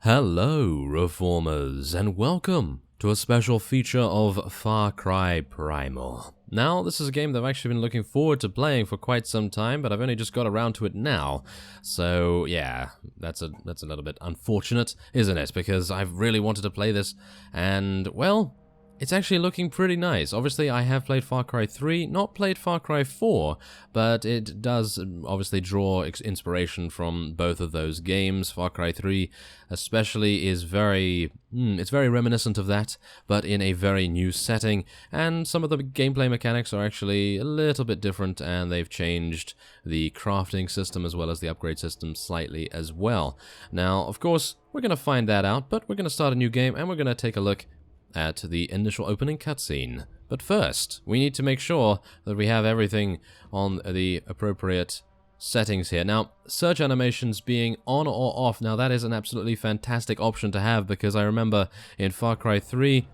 Hello, Reformers, and welcome to a special feature of Far Cry Primal. Now, this is a game that I've actually been looking forward to playing for quite some time, but I've only just got around to it now. So, yeah, that's a little bit unfortunate, isn't it? Because I've really wanted to play this, and, well, it's actually looking pretty nice. Obviously, I have played Far Cry 3, not played Far Cry 4, but it does obviously draw inspiration from both of those games. Far Cry 3 especially is it's very reminiscent of that, but in a very new setting, and some of the gameplay mechanics are actually a little bit different, and they've changed the crafting system as well as the upgrade system slightly as well. Now, of course, we're going to find that out, but we're going to start a new game, and we're going to take a look at the initial opening cutscene. But first, we need to make sure that we have everything on the appropriate settings here. Now, search animations being on or off, now that is an absolutely fantastic option to have, because I remember in Far Cry 3,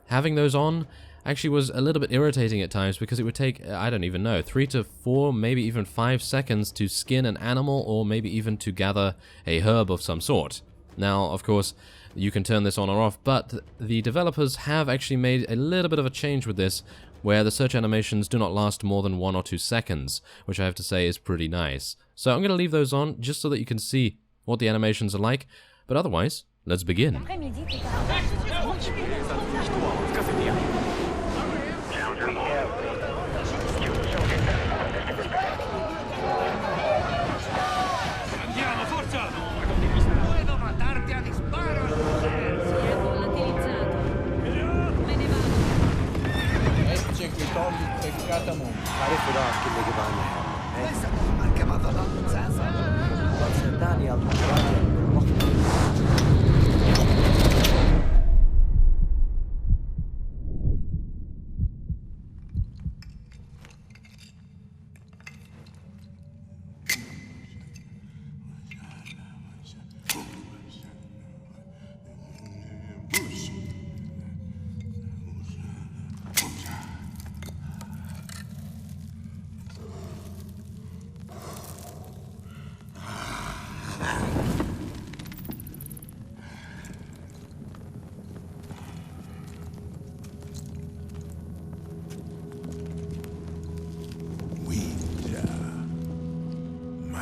having those on actually was a little bit irritating at times, because it would take, I don't even know, 3 to 4, maybe even 5 seconds to skin an animal, or maybe even to gather a herb of some sort. Now, of course, you can turn this on or off, but the developers have actually made a little bit of a change with this, where the search animations do not last more than 1 or 2 seconds, which I have to say is pretty nice. So I'm going to leave those on, just so that you can see what the animations are like, but otherwise, let's begin.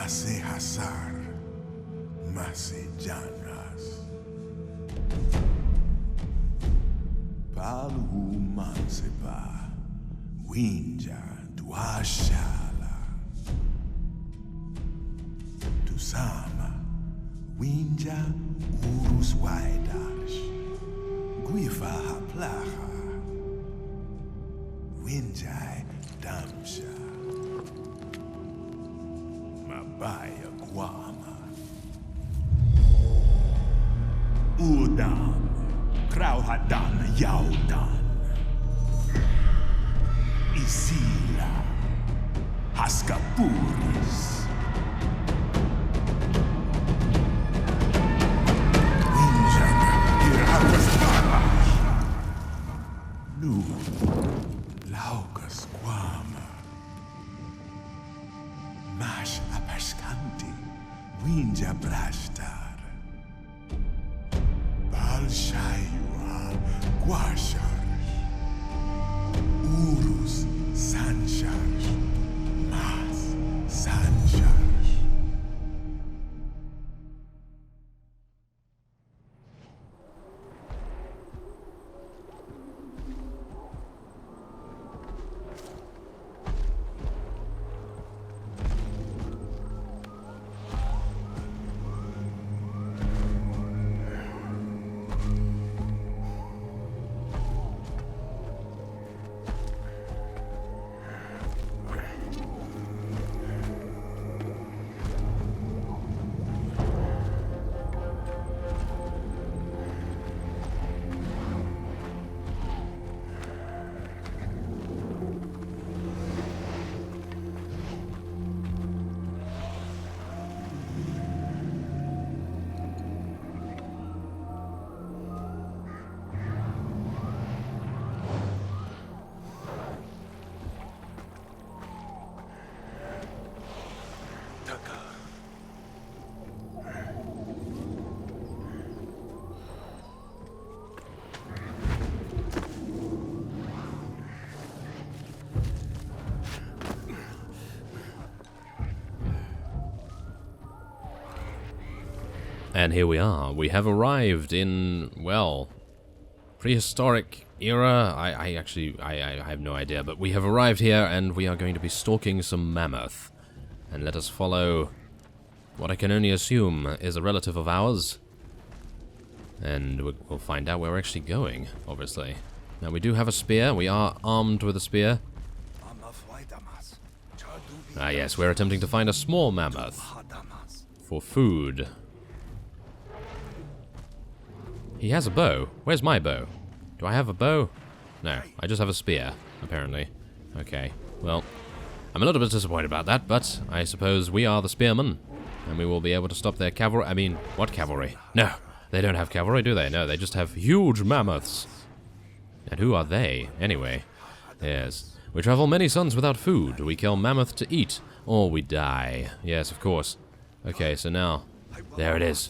Masih hasar, masih janas. Palu mansepa, winja duashala. Tusama, winja urus waidash. Guifa haplaha, winjai damsha. Mabaya Guama Udan Krauhadan Yaudan Isila Haskapuris Winjan Irhakastara Nu Laukas Guama Mash Apashkanti, Winja Brashtar, Balshayua, Guashar, Urus, Sanchar, Mas, Sanchar. And here we are. We have arrived in, well, prehistoric era. I have no idea, but we have arrived here and we are going to be stalking some mammoth. And let us follow what I can only assume is a relative of ours. And we'll find out where we're actually going, obviously. Now we do have a spear. We are armed with a spear. Ah yes, we're attempting to find a small mammoth for food. He has a bow. Where's my bow? Do I have a bow? No, I just have a spear, apparently. Okay, well, I'm a little bit disappointed about that, but I suppose we are the spearmen, and we will be able to stop their cavalry. I mean, what cavalry? No, they don't have cavalry, do they? No, they just have huge mammoths. And who are they, anyway? Yes. We travel many suns without food. We kill mammoth to eat, or we die. Yes, of course. Okay, so now, there it is.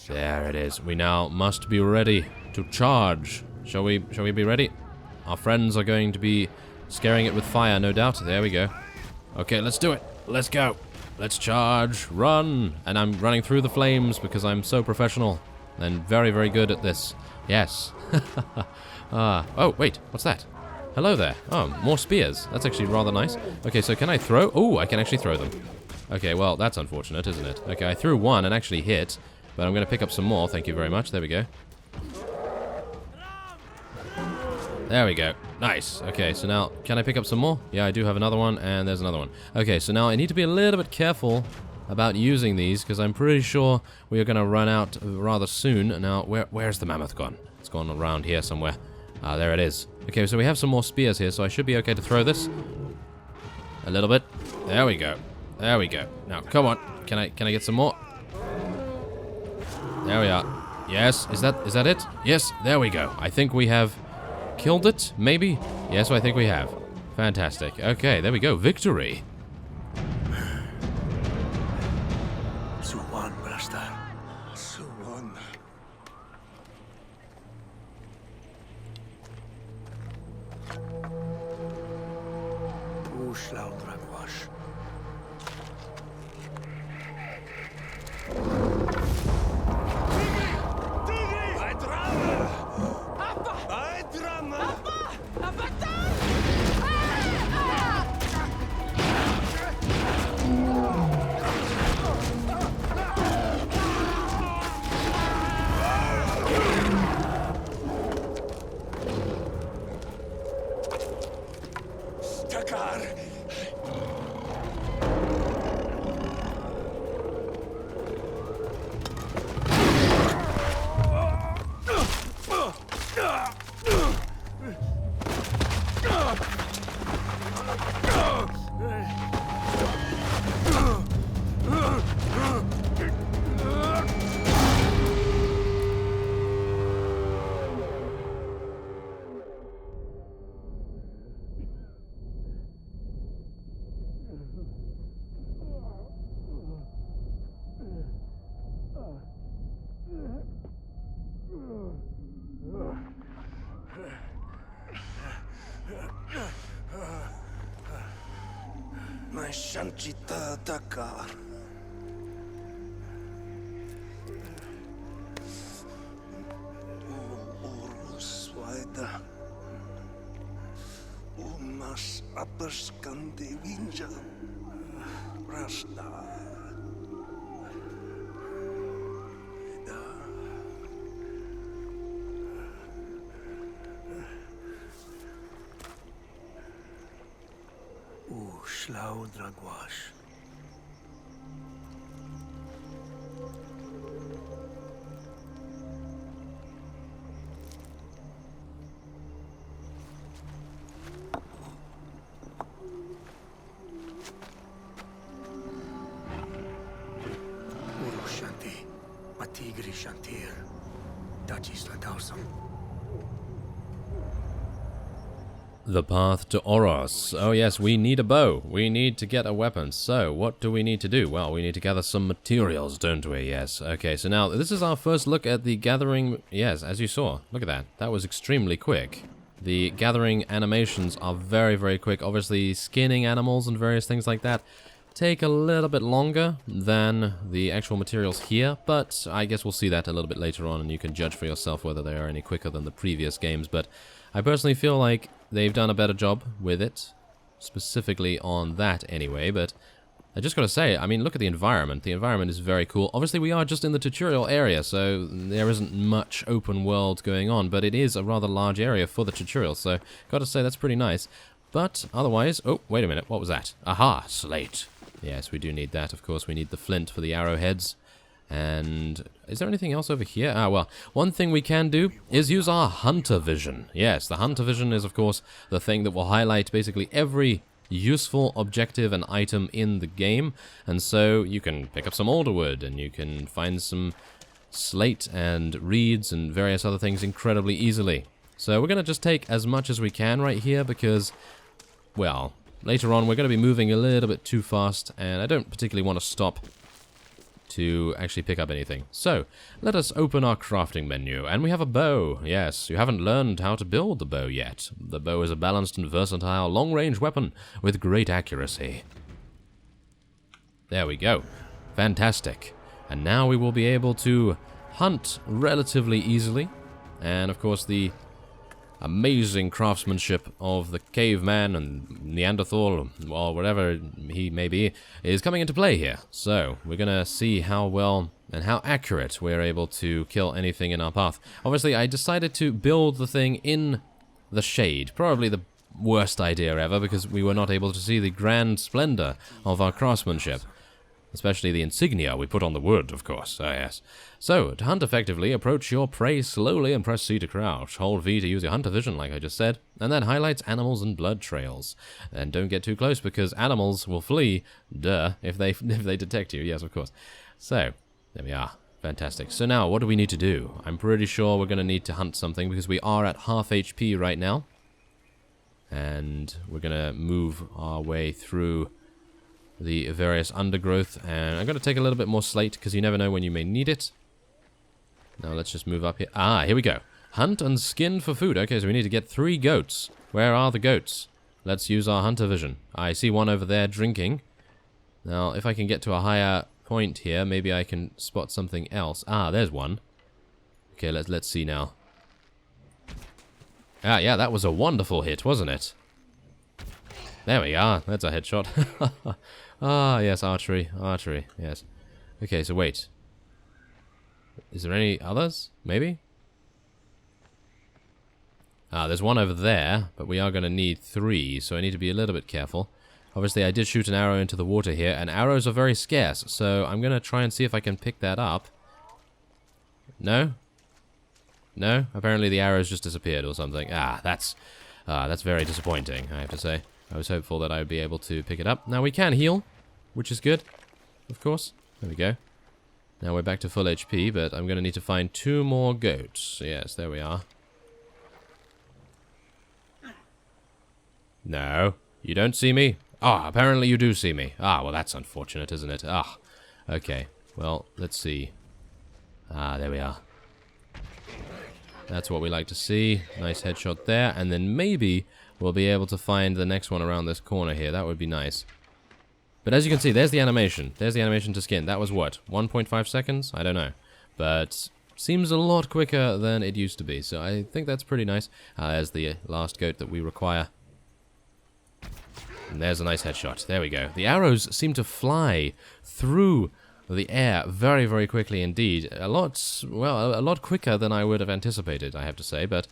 There it is. We now must be ready to charge. Shall we be ready? Our friends are going to be scaring it with fire, no doubt. There we go. Okay, let's do it. Let's go. Let's charge. Run. And I'm running through the flames because I'm so professional and very, very good at this. Yes. Oh, wait. What's that? Hello there. Oh, more spears. That's actually rather nice. Okay, so can I throw? Oh, I can actually throw them. Okay, well, that's unfortunate, isn't it? Okay, I threw one and actually hit, but I'm going to pick up some more. Thank you very much. There we go. There we go. Nice. Okay, so now, can I pick up some more? Yeah, I do have another one, and there's another one. Okay, so now I need to be a little bit careful about using these, because I'm pretty sure we are going to run out rather soon. Now, where's the mammoth gone? It's gone around here somewhere. Ah, there it is. Okay, so we have some more spears here, so I should be okay to throw this. A little bit. There we go. There we go. Now, come on. Can I get some more? There we are. Yes, is that it? Yes, there we go. I think we have killed it, maybe? Yes, I think we have. Fantastic. Okay, there we go. Victory. Suwan, Brasta. Suwan. Ušlaudrakvaš. Shanchita Dakar. Oros Waida. Umas Apaskandi Winja. Rasta. Dragwash. Urushanti, Matigri Shantir, Dajisla Dausam. The path to Oros. Oh yes, we need a bow. We need to get a weapon. So, what do we need to do? Well, we need to gather some materials, don't we? Yes. Okay, so now, this is our first look at the gathering. Yes, as you saw. Look at that. That was extremely quick. The gathering animations are very, very quick. Obviously, skinning animals and various things like that take a little bit longer than the actual materials here, but I guess we'll see that a little bit later on, and you can judge for yourself whether they are any quicker than the previous games. But I personally feel like they've done a better job with it, specifically on that anyway. But I just gotta say, I mean, look at the environment. The environment is very cool. Obviously, we are just in the tutorial area, so there isn't much open world going on, but it is a rather large area for the tutorial, so gotta say that's pretty nice. But otherwise, oh, wait a minute, what was that? Aha, slate. Yes, we do need that, of course. We need the flint for the arrowheads. And is there anything else over here? Ah, well, one thing we can do is use our hunter vision. Yes, the hunter vision is, of course, the thing that will highlight basically every useful objective and item in the game. And so you can pick up some alderwood, and you can find some slate and reeds and various other things incredibly easily. So we're going to just take as much as we can right here because, well, later on we're going to be moving a little bit too fast, and I don't particularly want to stop to actually pick up anything. So, let us open our crafting menu, and we have a bow. Yes, you haven't learned how to build the bow yet. The bow is a balanced and versatile long-range weapon with great accuracy. There we go. Fantastic. And now we will be able to hunt relatively easily, and of course the amazing craftsmanship of the caveman and Neanderthal, or whatever he may be, is coming into play here. So, we're gonna see how well and how accurate we're able to kill anything in our path. Obviously, I decided to build the thing in the shade. Probably the worst idea ever, because we were not able to see the grand splendor of our craftsmanship. Especially the insignia we put on the wood, of course. Ah, yes. So, to hunt effectively, approach your prey slowly and press C to crouch. Hold V to use your hunter vision, like I just said. And that highlights animals and blood trails. And don't get too close, because animals will flee, duh, if they detect you. Yes, of course. So, there we are. Fantastic. So now, what do we need to do? I'm pretty sure we're going to need to hunt something, because we are at half HP right now. And we're going to move our way through the various undergrowth, and I'm going to take a little bit more slate because you never know when you may need it. Now let's just move up here. Ah, here we go. Hunt and skin for food. Okay, so we need to get 3 goats. Where are the goats? Let's use our hunter vision. I see one over there drinking. Now, if I can get to a higher point here, maybe I can spot something else. Ah, there's one. Okay, let's see now. Ah, yeah, that was a wonderful hit, wasn't it? There we are. That's a headshot. Ah, yes, archery. Archery, yes. Okay, so wait. Is there any others? Maybe? Ah, there's one over there, but we are going to need 3, so I need to be a little bit careful. Obviously, I did shoot an arrow into the water here, and arrows are very scarce, so I'm going to try and see if I can pick that up. No? No? Apparently the arrows just disappeared or something. Ah, that's very disappointing, I have to say. I was hopeful that I would be able to pick it up. Now we can heal, which is good, of course. There we go. Now we're back to full HP, but I'm going to need to find 2 more goats. Yes, there we are. No, you don't see me? Ah, apparently you do see me. Ah, well that's unfortunate, isn't it? Ah, okay. Well, let's see. Ah, there we are. That's what we like to see. Nice headshot there, and then maybe we'll be able to find the next one around this corner here. That would be nice. But as you can see, there's the animation. There's the animation to skin. That was what? 1.5 seconds? I don't know. But seems a lot quicker than it used to be. So I think that's pretty nice. There's the last goat that we require. And there's a nice headshot. There we go. The arrows seem to fly through the air very, very quickly indeed. A lot quicker than I would have anticipated, I have to say. But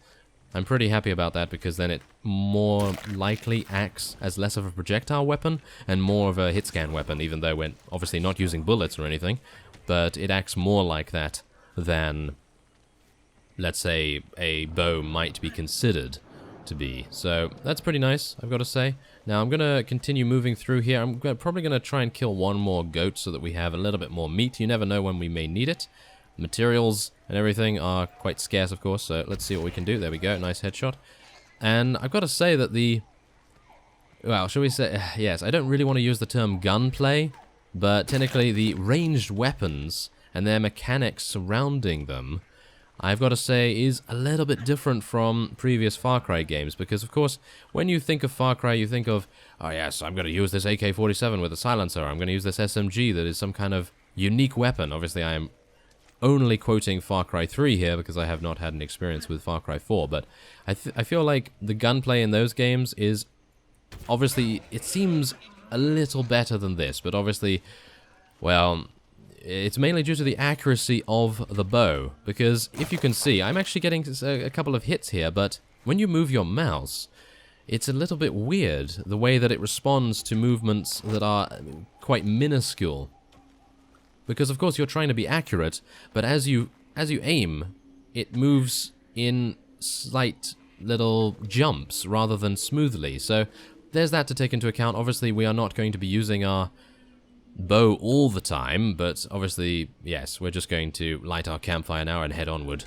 I'm pretty happy about that, because then it more likely acts as less of a projectile weapon and more of a hit scan weapon, even though we're obviously not using bullets or anything. But it acts more like that than, let's say, a bow might be considered to be. So that's pretty nice, I've got to say. Now I'm going to continue moving through here. I'm probably going to try and kill 1 more goat so that we have a little bit more meat. You never know when we may need it. Materials and everything are quite scarce, of course, so let's see what we can do. There we go, nice headshot. And I've got to say that well, shall we say, yes, I don't really want to use the term gunplay, but technically the ranged weapons and their mechanics surrounding them I've got to say, is a little bit different from previous Far Cry games, because, of course, when you think of Far Cry, you think of, oh yes, I'm going to use this AK-47 with a silencer, I'm going to use this SMG that is some kind of unique weapon. Obviously, I am only quoting Far Cry 3 here, because I have not had an experience with Far Cry 4, but I feel like the gunplay in those games is, obviously, it seems a little better than this, but obviously, well, it's mainly due to the accuracy of the bow, because if you can see, I'm actually getting a couple of hits here, but when you move your mouse, it's a little bit weird, the way that it responds to movements that are quite minuscule. Because of course you're trying to be accurate, but as you aim, it moves in slight little jumps rather than smoothly, so there's that to take into account. Obviously we are not going to be using our bow all the time, but obviously, yes, we're just going to light our campfire now and head onward.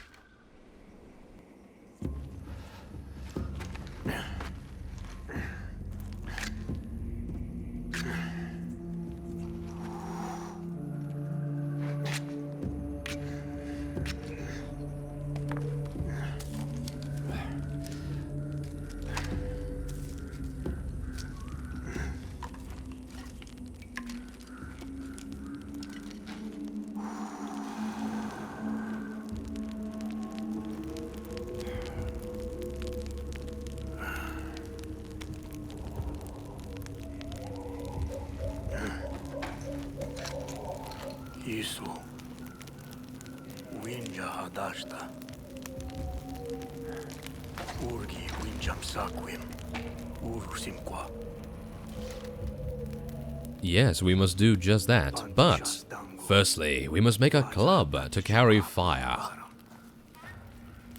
Isu. Winja hadashta. Urgi winjam sakwim. Urusimqua. Yes, we must do just that, but firstly, we must make a club to carry fire.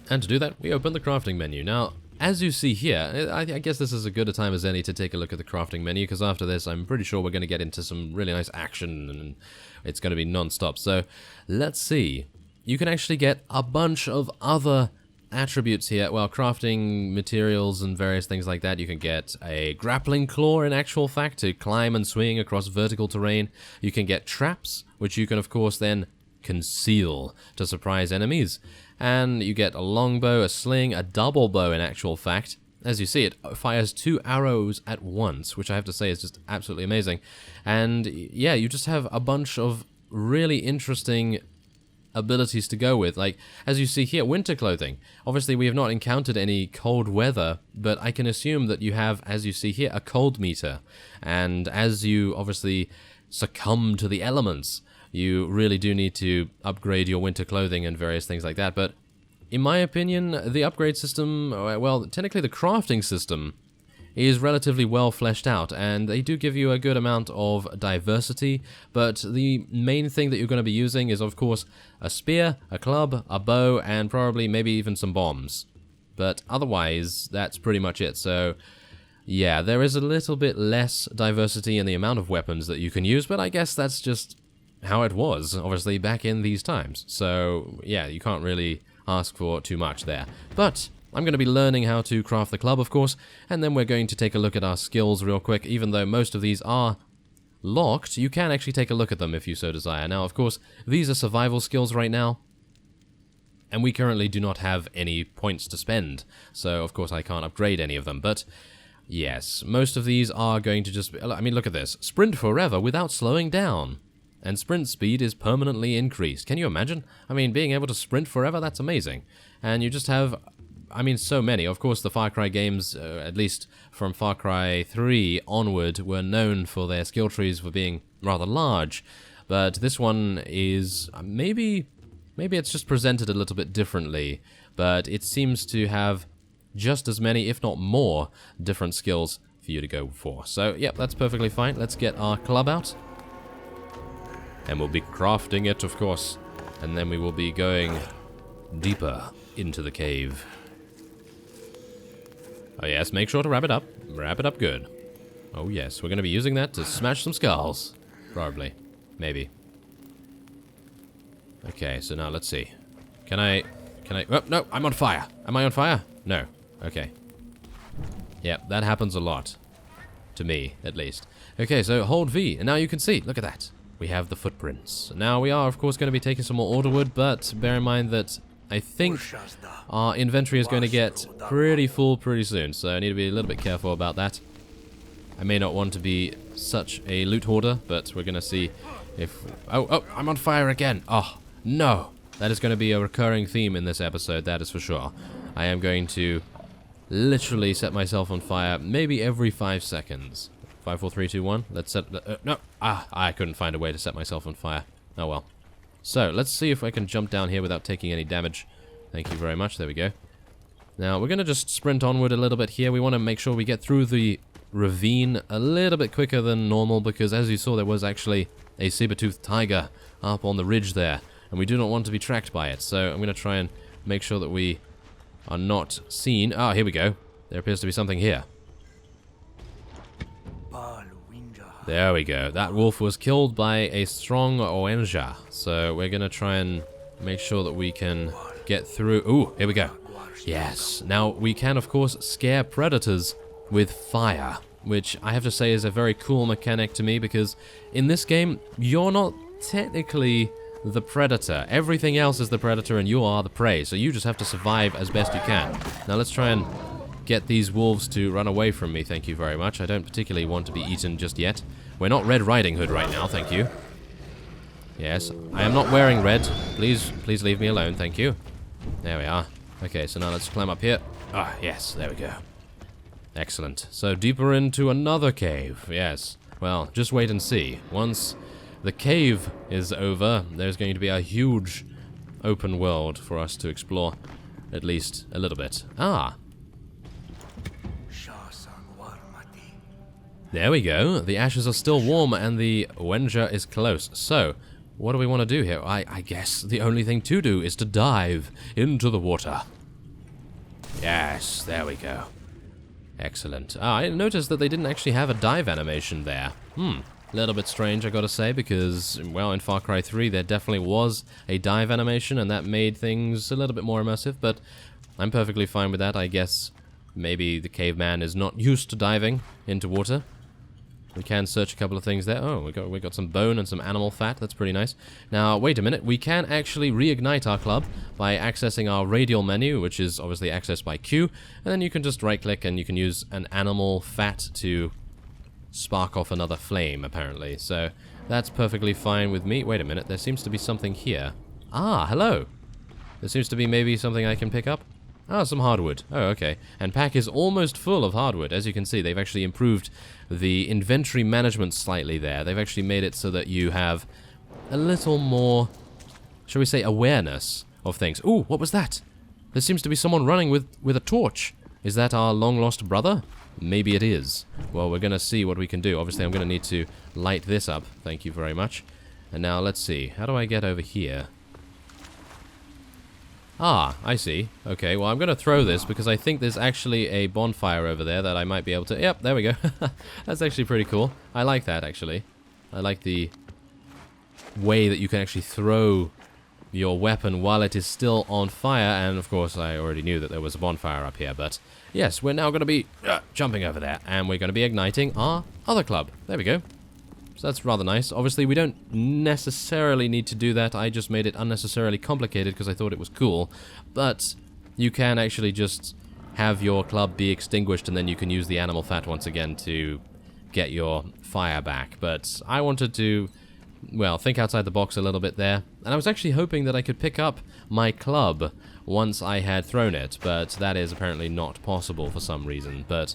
And to do that, we open the crafting menu. Now, as you see here, I guess this is as good a time as any to take a look at the crafting menu, because after this, I'm pretty sure we're going to get into some really nice action, and it's going to be non-stop. So, let's see. You can actually get a bunch of other attributes here. Well, crafting materials and various things like that. You can get a grappling claw, in actual fact, to climb and swing across vertical terrain. You can get traps, which you can, of course, then conceal to surprise enemies. And you get a longbow, a sling, a double bow, in actual fact. As you see, it fires 2 arrows at once, which I have to say is just absolutely amazing. And yeah, you just have a bunch of really interesting abilities to go with. Like, as you see here, winter clothing. Obviously, we have not encountered any cold weather, but I can assume that you have, as you see here, a cold meter. And as you obviously succumb to the elements, you really do need to upgrade your winter clothing and various things like that. But in my opinion, the upgrade system, well, technically the crafting system, is relatively well fleshed out, and they do give you a good amount of diversity, but the main thing that you're going to be using is, of course, a spear, a club, a bow, and probably maybe even some bombs. But otherwise, that's pretty much it. So yeah, there is a little bit less diversity in the amount of weapons that you can use, but I guess that's just how it was, obviously, back in these times. So yeah, you can't really ask for too much there. But I'm going to be learning how to craft the club, of course, and then we're going to take a look at our skills real quick. Even though most of these are locked, you can actually take a look at them if you so desire. Now, of course, these are survival skills right now, and we currently do not have any points to spend, so of course I can't upgrade any of them. But yes, most of these are going to just, I mean, look at this. Sprint forever without slowing down. And sprint speed is permanently increased. Can you imagine? I mean, being able to sprint forever, that's amazing. And you just have, I mean, so many. Of course, the Far Cry games, at least from Far Cry 3 onward, were known for their skill trees for being rather large. But this one is, maybe it's just presented a little bit differently. But it seems to have just as many, if not more, different skills for you to go for. So, yep, that's perfectly fine. Let's get our club out. And we'll be crafting it, of course. And then we will be going deeper into the cave. Oh yes, make sure to wrap it up. Wrap it up good. Oh yes, we're going to be using that to smash some skulls. Probably. Maybe. Okay, so now let's see. Can I... Oh, no, I'm on fire. Am I on fire? No. Okay. Yep, that happens a lot. To me, at least. Okay, so hold V, and now you can see. Look at that. We have the footprints. Now, we are, of course, going to be taking some more order wood, but bear in mind that I think our inventory is going to get pretty full pretty soon, so I need to be a little bit careful about that. I may not want to be such a loot hoarder, but we're going to see if... Oh, I'm on fire again. Oh, no. That is going to be a recurring theme in this episode, that is for sure. I am going to literally set myself on fire maybe every 5 seconds. 5, 4, 3, 2, 1. Let's set... no. I couldn't find a way to set myself on fire. Oh, well. So, let's see if I can jump down here without taking any damage. Thank you very much. There we go. Now, we're going to just sprint onward a little bit here. We want to make sure we get through the ravine a little bit quicker than normal, because as you saw, there was actually a saber-toothed tiger up on the ridge there, and we do not want to be tracked by it. So, I'm going to try and make sure that we are not seen. Ah, here we go. There appears to be something here. There we go. That wolf was killed by a strong Oenja. So we're going to try and make sure that we can get through. Ooh, here we go. Yes. Now, we can, of course, scare predators with fire, which I have to say is a very cool mechanic to me, because in this game, you're not technically the predator. Everything else is the predator and you are the prey, so you just have to survive as best you can. Now, let's try and get these wolves to run away from me, thank you very much. I don't particularly want to be eaten just yet. We're not Red Riding Hood right now, thank you. Yes, I am not wearing red. Please leave me alone, thank you. There we are. Okay, so now let's climb up here. Ah, yes, there we go. Excellent. So deeper into another cave, yes. Well, just wait and see. Once the cave is over, there's going to be a huge open world for us to explore, at least a little bit. Ah! There we go. The ashes are still warm and the Wenja is close. So, what do we want to do here? I guess the only thing to do is to dive into the water. Yes, there we go. Excellent. I noticed that they didn't actually have a dive animation there. A little bit strange, I gotta say, because, well, in Far Cry 3 there definitely was a dive animation, and that made things a little bit more immersive, but I'm perfectly fine with that. I guess maybe the caveman is not used to diving into water. We can search a couple of things there. Oh, we got some bone and some animal fat. That's pretty nice. Now, wait a minute. We can actually reignite our club by accessing our radial menu, which is obviously accessed by Q. And then you can just right-click and you can use an animal fat to spark off another flame, apparently. So that's perfectly fine with me. Wait a minute. There seems to be something here. Ah, hello. There seems to be maybe something I can pick up. Ah, some hardwood. Oh, okay. And pack is almost full of hardwood. As you can see, they've actually improved the inventory management slightly there. They've actually made it so that you have a little more, shall we say, awareness of things. Ooh, what was that? There seems to be someone running with a torch. Is that our long-lost brother? Maybe it is. Well, we're going to see what we can do. Obviously, I'm going to need to light this up. Thank you very much. And now, let's see. How do I get over here? Ah, I see. Okay, well, I'm going to throw this because I think there's actually a bonfire over there that I might be able to... Yep, there we go. That's actually pretty cool. I like that, actually. I like the way that you can actually throw your weapon while it is still on fire. And, of course, I already knew that there was a bonfire up here. But, yes, we're now going to be jumping over there. And we're going to be igniting our other club. There we go. So that's rather nice. Obviously, we don't necessarily need to do that. I just made it unnecessarily complicated because I thought it was cool. But you can actually just have your club be extinguished and then you can use the animal fat once again to get your fire back. But I wanted to, well, think outside the box a little bit there. And I was actually hoping that I could pick up my club once I had thrown it. But that is apparently not possible for some reason. But,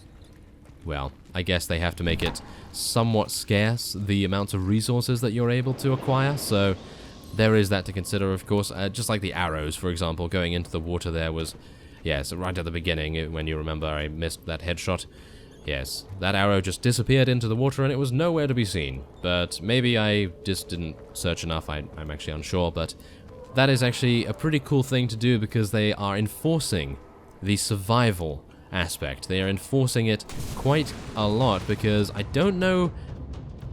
well, I guess they have to make it somewhat scarce, the amount of resources that you're able to acquire, so there is that to consider, of course. Just like the arrows, for example, going into the water there was, yes, right at the beginning, when you remember I missed that headshot. Yes, that arrow just disappeared into the water and it was nowhere to be seen, but maybe I just didn't search enough, I'm actually unsure, but that is actually a pretty cool thing to do because they are enforcing the survival aspect. They are enforcing it quite a lot because I don't know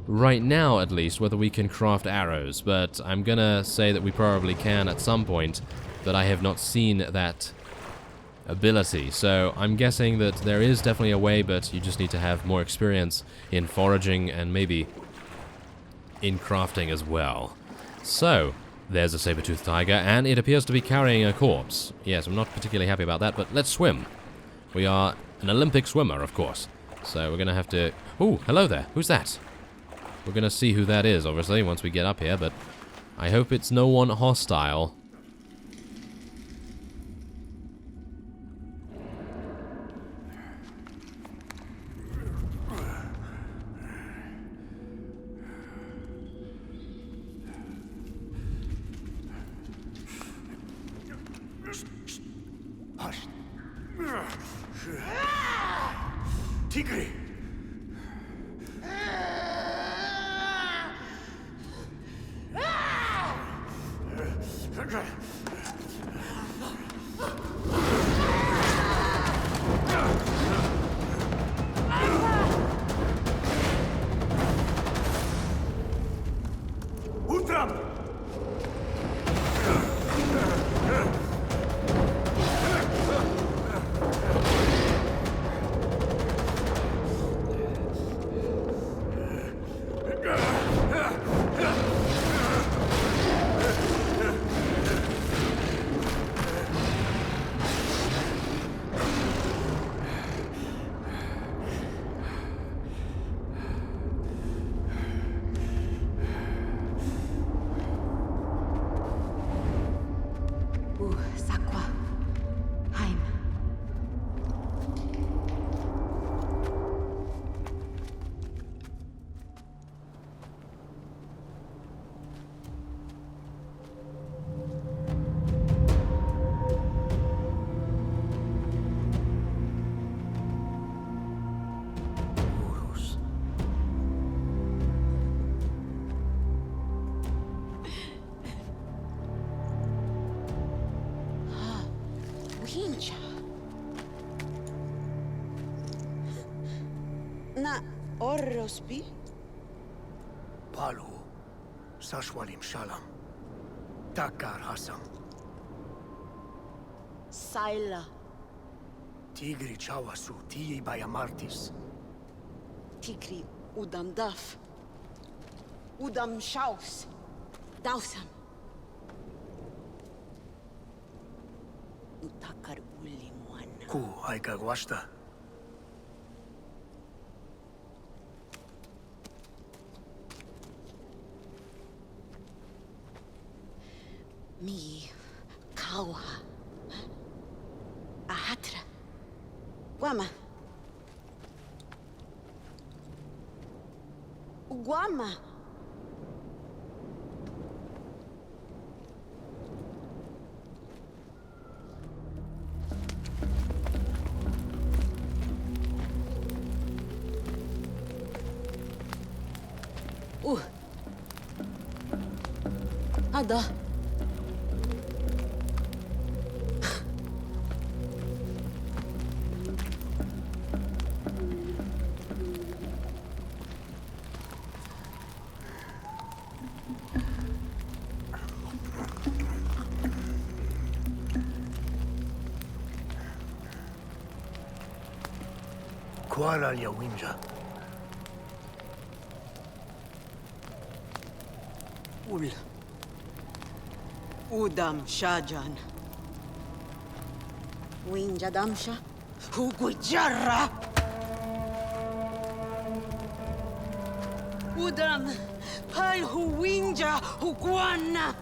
right now at least whether we can craft arrows, but I'm gonna say that we probably can at some point, but I have not seen that ability. So I'm guessing that there is definitely a way, but you just need to have more experience in foraging and maybe in crafting as well. So There's a sabretooth tiger, and it appears to be carrying a corpse. Yes, I'm not particularly happy about that, but let's swim. We are an Olympic swimmer, of course. So we're going to have to... Oh, hello there. Who's that? We're going to see who that is, obviously, once we get up here, but I hope it's no one hostile. Hush. Tigre! Utram! Sakwa. Heim. Oros. Winja. Na Oros bi? Palu. Sashwalim Shalam. Takar Hasam. Saila. Tigri Chawasu. Tii Bayamartis. Tigri udam daf. Udam shaus. Dausam. Utakar uli mwana. Ku Aika Gwashta. Mi kawa. Ahatra. Guama. Guama. Ada. Kuala Yawinja. Ul. Udam Shajan. Winja damsha. Hugujarra. Udam. Pal Huwinja Huguana.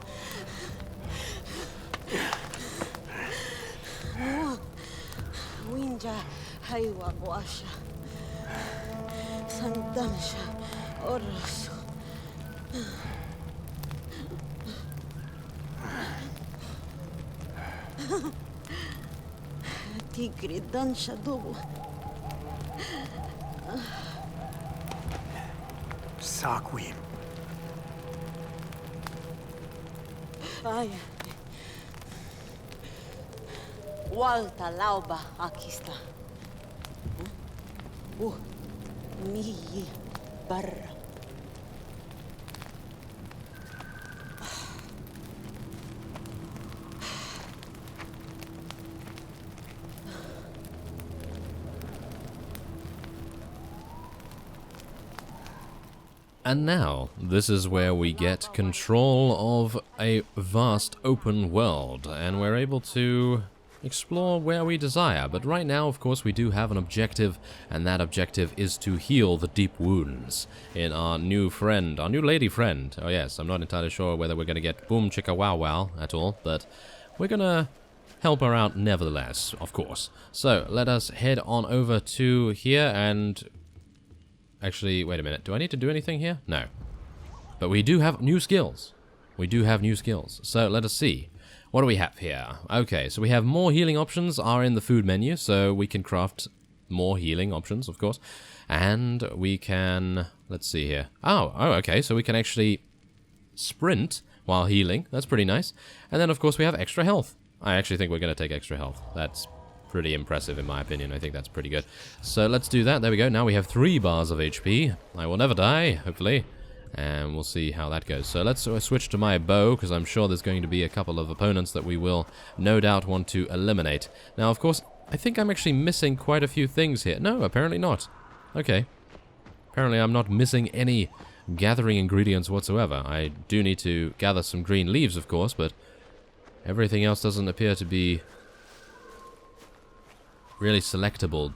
Winja haiwa guasha. Sandamsha. Oros. Tigre dansha dogo. Sakwim. Ay. Walta lauba aquí está. Mi barra. And now, this is where we get control of a vast open world, and we're able to explore where we desire. But right now, of course, we do have an objective, and that objective is to heal the deep wounds in our new friend, our new lady friend. Oh yes, I'm not entirely sure whether we're going to get boom chicka wow wow at all, but we're going to help her out nevertheless, of course. So, let us head on over to here and... Actually, wait a minute. Do I need to do anything here? No. But we do have new skills. We do have new skills. So, let us see. What do we have here? Okay, so we have more healing options are in the food menu, so we can craft more healing options, of course. And we can... Let's see here. Oh, okay, so we can actually sprint while healing. That's pretty nice. And then, of course, we have extra health. I actually think we're going to take extra health. That's pretty impressive in my opinion. I think that's pretty good. So let's do that. There we go. Now we have 3 bars of HP. I will never die, hopefully. And we'll see how that goes. So let's switch to my bow, because I'm sure there's going to be a couple of opponents that we will no doubt want to eliminate. Now, of course, I think I'm actually missing quite a few things here. No, apparently not. Okay. Apparently I'm not missing any gathering ingredients whatsoever. I do need to gather some green leaves, of course, but everything else doesn't appear to be really selectable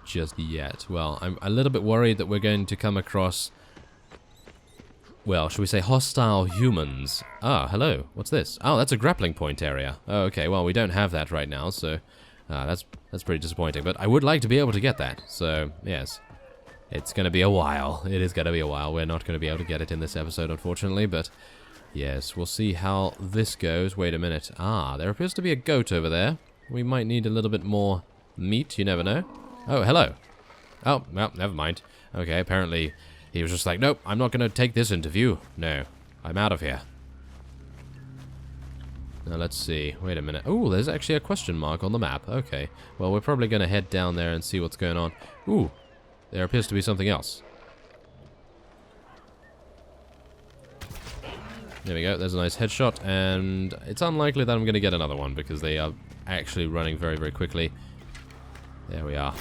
just yet. Well, I'm a little bit worried that we're going to come across, well, should we say hostile humans. Ah, hello. What's this? Oh, that's a grappling point area. Oh, okay, well, we don't have that right now, so that's pretty disappointing. But I would like to be able to get that, so yes. It's going to be a while. It is going to be a while. We're not going to be able to get it in this episode, unfortunately, but yes, we'll see how this goes. Wait a minute. Ah, there appears to be a goat over there. We might need a little bit more meat, you never know. Oh, hello. Oh, well, never mind. Okay, apparently he was just like, nope, I'm not going to take this interview. No, I'm out of here. Now, let's see. Wait a minute. Oh, there's actually a question mark on the map. Okay, well, we're probably going to head down there and see what's going on. Ooh, there appears to be something else. There we go, there's a nice headshot, and it's unlikely that I'm going to get another one because they are actually running very, very quickly. There we are.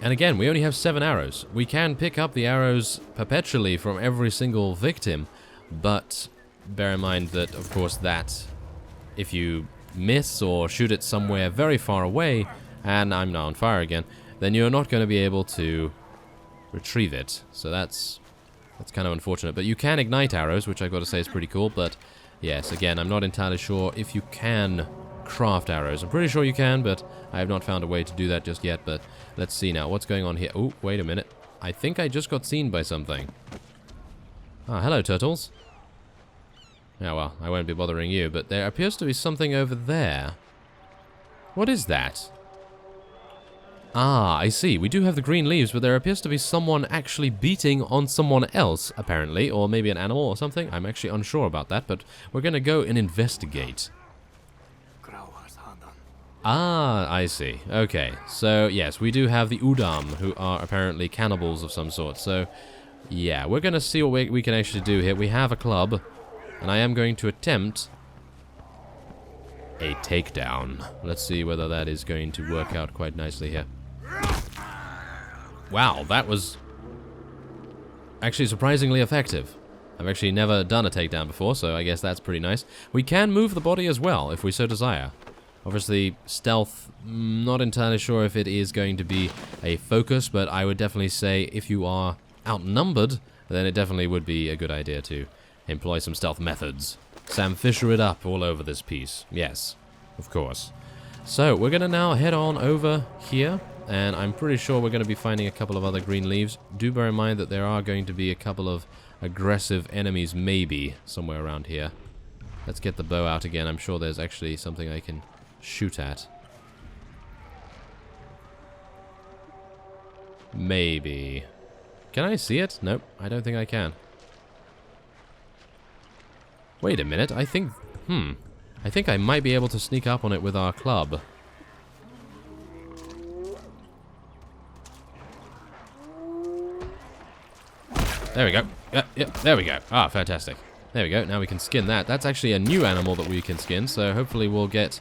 And again, we only have 7 arrows. We can pick up the arrows perpetually from every single victim, but bear in mind that, of course, that if you miss or shoot it somewhere very far away, and I'm now on fire again, then you're not going to be able to retrieve it. So that's kind of unfortunate. But you can ignite arrows, which I've got to say is pretty cool. But yes, again, I'm not entirely sure if you can craft arrows. I'm pretty sure you can, but I have not found a way to do that just yet. But let's see now. What's going on here? Oh, wait a minute. I think I just got seen by something. Ah, hello, turtles. Yeah, well, I won't be bothering you, but there appears to be something over there. What is that? Ah, I see. We do have the green leaves, but there appears to be someone actually beating on someone else, apparently, or maybe an animal or something. I'm actually unsure about that, but we're going to go and investigate. Ah, I see. Okay, so yes, we do have the Udam, who are apparently cannibals of some sort. So, yeah, we're going to see what we can actually do here. We have a club, and I am going to attempt a takedown. Let's see whether that is going to work out quite nicely here. Wow, that was actually surprisingly effective. I've actually never done a takedown before, so I guess that's pretty nice. We can move the body as well, if we so desire. Obviously, stealth, not entirely sure if it is going to be a focus, but I would definitely say if you are outnumbered, then it definitely would be a good idea to employ some stealth methods. Sam Fisher it up all over this piece. Yes, of course. So, we're going to now head on over here, and I'm pretty sure we're going to be finding a couple of other green leaves. Do bear in mind that there are going to be a couple of aggressive enemies, maybe, somewhere around here. Let's get the bow out again. I'm sure there's actually something I can shoot at. Maybe. Can I see it? Nope, I don't think I can. Wait a minute, I think I might be able to sneak up on it with our club. There we go. Yeah, there we go. Ah, fantastic. There we go, now we can skin that. That's actually a new animal that we can skin, so hopefully we'll get...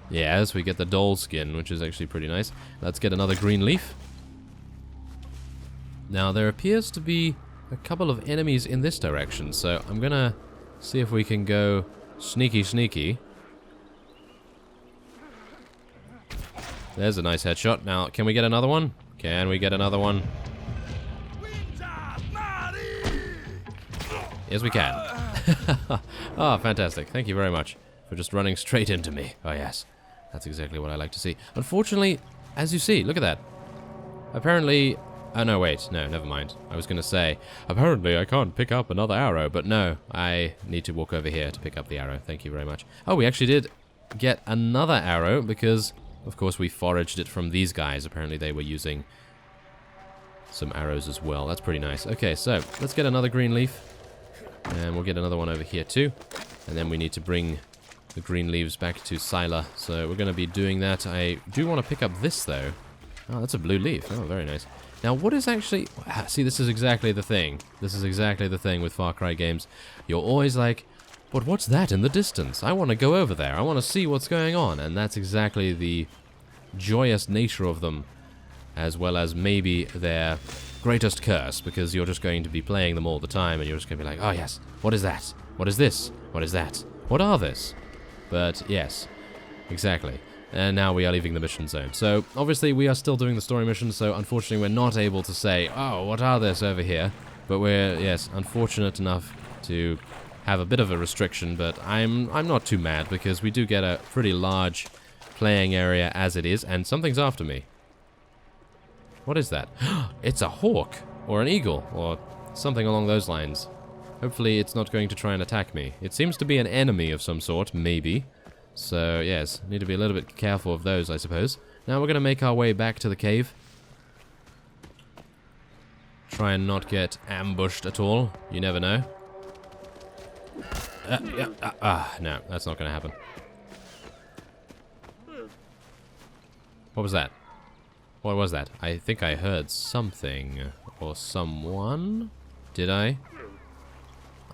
Yes, we get the doll skin, which is actually pretty nice. Let's get another green leaf. Now, there appears to be a couple of enemies in this direction, so I'm gonna see if we can go sneaky sneaky. There's a nice headshot. Now, can we get another one? Can we get another one? Yes, we can. Ah, fantastic. Thank you very much for just running straight into me. Oh, yes. That's exactly what I like to see. Unfortunately, as you see, look at that. Apparently... Oh, no, wait. No, never mind. I was going to say, apparently I can't pick up another arrow, but no, I need to walk over here to pick up the arrow. Thank you very much. Oh, we actually did get another arrow because, of course, we foraged it from these guys. Apparently they were using some arrows as well. That's pretty nice. Okay, so let's get another green leaf. And we'll get another one over here too. And then we need to bring the green leaves back to Sila. So we're going to be doing that. I do want to pick up this though. Oh, that's a blue leaf. Oh, very nice. Now, what is actually... See, this is exactly the thing. This is exactly the thing with Far Cry games. You're always like, but what's that in the distance? I want to go over there. I want to see what's going on. And that's exactly the joyous nature of them, as well as maybe their greatest curse, because you're just going to be playing them all the time, and you're just going to be like, oh yes, what is that? What is this? What is that? What are this? But yes, exactly. And now we are leaving the mission zone. So, obviously, we are still doing the story mission, so unfortunately we're not able to say, oh, what are this over here? But we're, yes, unfortunate enough to have a bit of a restriction, but I'm not too mad, because we do get a pretty large playing area as it is, and something's after me. What is that? It's a hawk, or an eagle, or something along those lines. Hopefully it's not going to try and attack me. It seems to be an enemy of some sort, maybe. So, yes, need to be a little bit careful of those, I suppose. Now we're going to make our way back to the cave. Try and not get ambushed at all. You never know. No, that's not going to happen. What was that? What was that? I think I heard something. Or someone? Did I?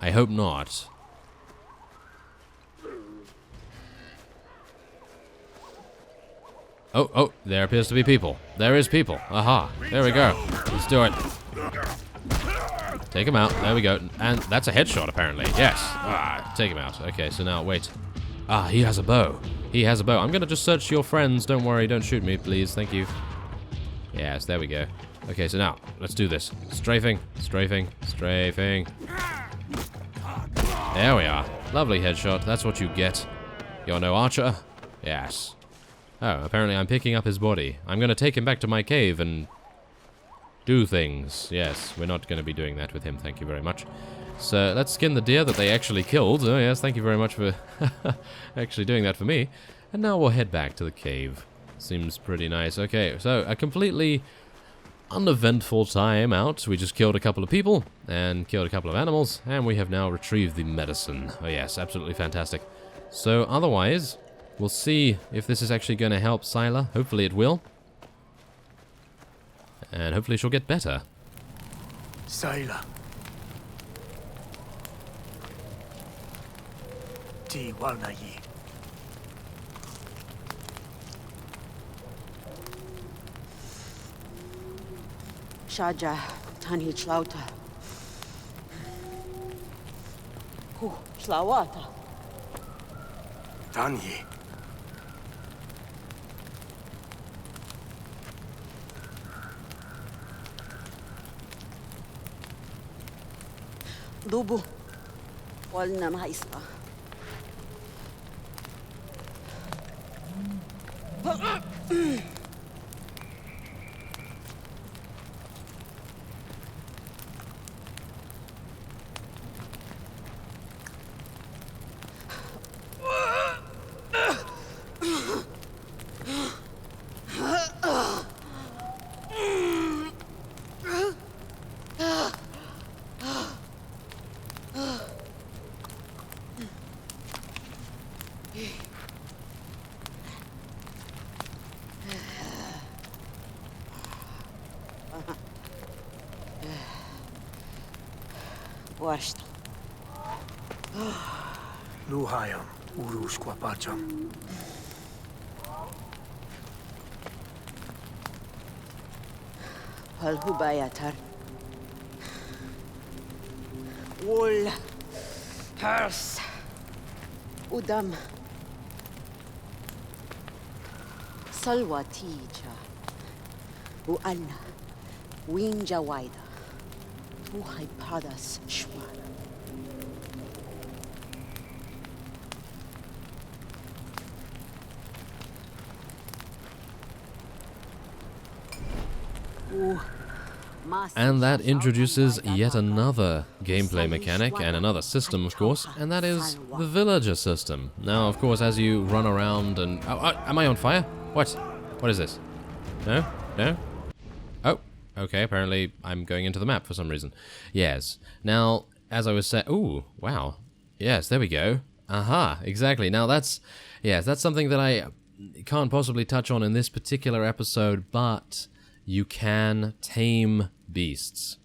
I hope not. Oh, there appears to be people. There is people. Aha. There we go. Let's do it. Take him out. There we go. And that's a headshot, apparently. Yes. Take him out. Okay, so now, wait. He has a bow. He has a bow. I'm going to just search your friends. Don't worry. Don't shoot me, please. Thank you. Yes, there we go. Okay, so now, let's do this. Strafing. Strafing. Strafing. There we are. Lovely headshot. That's what you get. You're no archer? Yes. Oh, apparently I'm picking up his body. I'm going to take him back to my cave and do things. Yes, we're not going to be doing that with him, thank you very much. So, let's skin the deer that they actually killed. Oh yes, thank you very much for actually doing that for me. And now we'll head back to the cave. Seems pretty nice. Okay, so a completely uneventful time out. We just killed a couple of people and killed a couple of animals, and we have now retrieved the medicine. Oh yes, absolutely fantastic. So, otherwise... we'll see if this is actually going to help Sila. Hopefully it will. And hopefully she'll get better. Sila. Ti walnayi. Shaja, Tani Chlauta. Shlawata. Tanyi. Dubu. Walna maispa. Washta. Luhayam, Urus Kwapacham. Palhubayatar. Wool. Purse. Udam. Salwa tija. Uana. Winja waida. Tuhai padas shwara. And that introduces yet another gameplay mechanic and another system, of course, and that is the villager system. Now, of course, as you run around and... am I on fire? What? What is this? No? No? Oh, okay, apparently I'm going into the map for some reason. Yes. Now, as I was saying... Ooh, wow. Yes, there we go. Aha, exactly. Now, that's... Yes, that's something that I can't possibly touch on in this particular episode, but... you can tame beasts.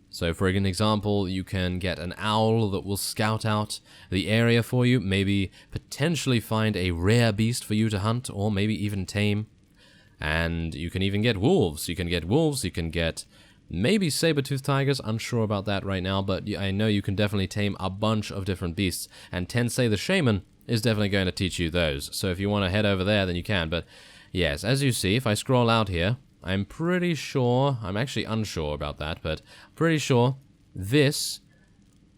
So for an example, you can get an owl that will scout out the area for you, maybe potentially find a rare beast for you to hunt, or maybe even tame. And you can even get wolves. You can get maybe saber-toothed tigers, unsure about that right now, but I know you can definitely tame a bunch of different beasts, and Tensei the Shaman is definitely going to teach you those. So if you want to head over there, then you can. But yes, as you see, if I scroll out here, I'm pretty sure, I'm actually unsure about that, but pretty sure this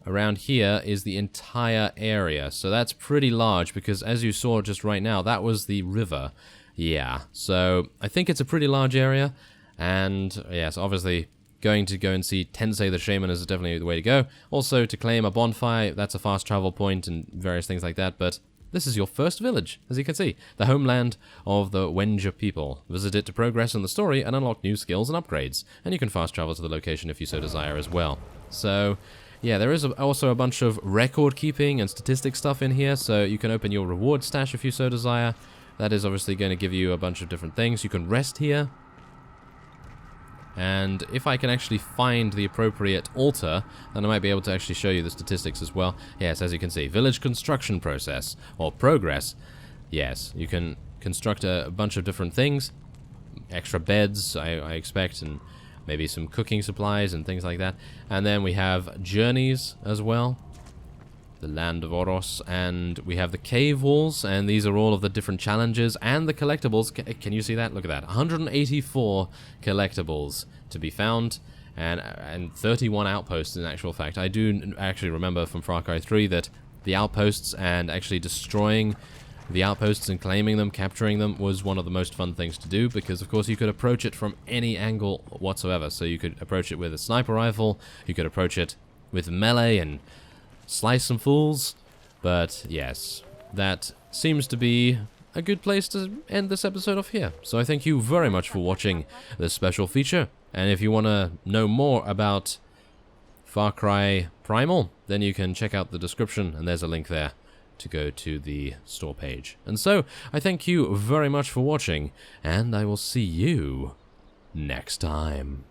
around here is the entire area. So that's pretty large because as you saw just right now, that was the river. Yeah, so I think it's a pretty large area. And yes, obviously going to go and see Tensei the Shaman is definitely the way to go. Also to claim a bonfire, that's a fast travel point and various things like that, but this is your first village, as you can see, the homeland of the Wenja people. Visit it to progress in the story and unlock new skills and upgrades, and you can fast travel to the location if you so desire as well. So, yeah, there is also a bunch of record keeping and statistic stuff in here, so you can open your reward stash if you so desire. That is obviously going to give you a bunch of different things. You can rest here. And if I can actually find the appropriate altar, then I might be able to actually show you the statistics as well. Yes, as you can see, village construction process, or progress. Yes, you can construct a bunch of different things. Extra beds, I expect, and maybe some cooking supplies and things like that. And then we have journeys as well. The land of Oros, and we have the cave walls, and these are all of the different challenges and the collectibles. Can you see that? Look at that. 184 collectibles to be found, and 31 outposts in actual fact. I do actually remember from Far Cry 3 that the outposts and actually destroying the outposts and claiming them, capturing them, was one of the most fun things to do, because of course you could approach it from any angle whatsoever. So you could approach it with a sniper rifle, you could approach it with melee and slice some fools. But yes, that seems to be a good place to end this episode off here. So I thank you very much for watching this special feature, and if you want to know more about Far Cry Primal, then you can check out the description, and there's a link there to go to the store page. And so I thank you very much for watching, and I will see you next time.